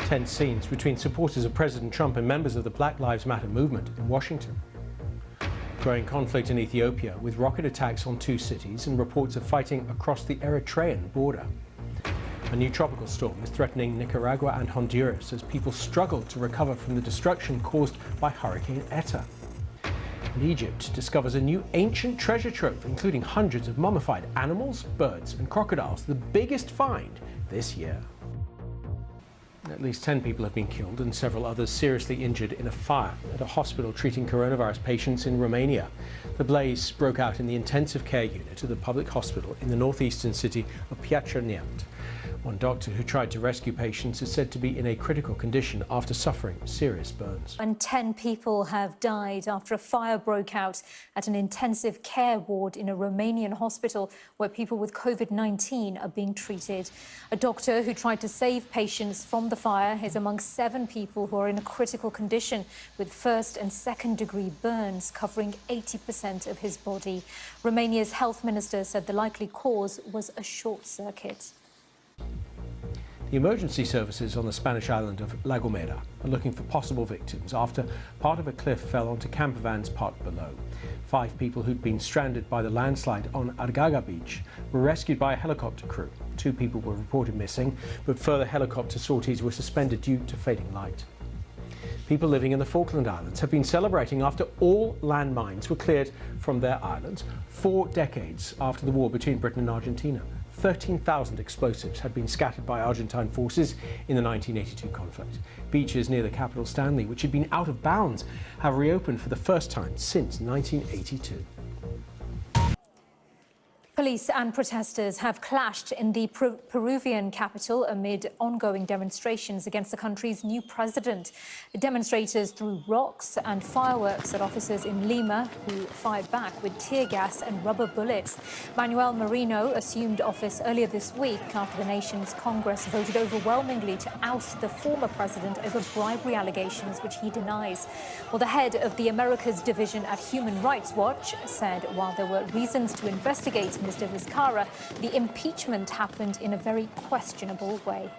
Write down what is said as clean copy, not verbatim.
Tense scenes between supporters of President Trump and members of the Black Lives Matter movement in Washington. Growing conflict in Ethiopia with rocket attacks on 2 cities and reports of fighting across the Eritrean border. A new tropical storm is threatening Nicaragua and Honduras as people struggle to recover from the destruction caused by Hurricane Iota. And Egypt discovers a new ancient treasure trove, including hundreds of mummified animals, birds and crocodiles, the biggest find this year. At least 10 people have been killed and several others seriously injured in a fire at a hospital treating coronavirus patients in Romania. The blaze broke out in the intensive care unit of the public hospital in the northeastern city of Piatra Neamț. One doctor who tried to rescue patients is said to be in a critical condition after suffering serious burns. And 10 people have died after a fire broke out at an intensive care ward in a Romanian hospital where people with Covid-19 are being treated. A doctor who tried to save patients from the fire is among 7 people who are in a critical condition with 1st and 2nd degree burns covering 80% of his body. Romania's health minister said the likely cause was a short circuit. The emergency services on the Spanish island of La Gomera are looking for possible victims after part of a cliff fell onto camper vans parked below. 5 people who'd been stranded by the landslide on Argaga beach were rescued by a helicopter crew. 2 people were reported missing, but further helicopter sorties were suspended due to fading light. People living in the Falkland Islands have been celebrating after all landmines were cleared from their islands 4 decades after the war between Britain and Argentina. 13,000 explosives had been scattered by Argentine forces in the 1982 conflict. Beaches near the capital Stanley, which had been out of bounds, have reopened for the first time since 1982. Police and protesters have clashed in the Peruvian capital amid ongoing demonstrations against the country's new president. The demonstrators threw rocks and fireworks at officers in Lima, who fired back with tear gas and rubber bullets. Manuel Merino assumed office earlier this week after the nation's Congress voted overwhelmingly to oust the former president over bribery allegations, which he denies. Well, the head of the Americas division at Human Rights Watch said while there were reasons to investigate Mr. Vizcarra, the impeachment happened in a very questionable way.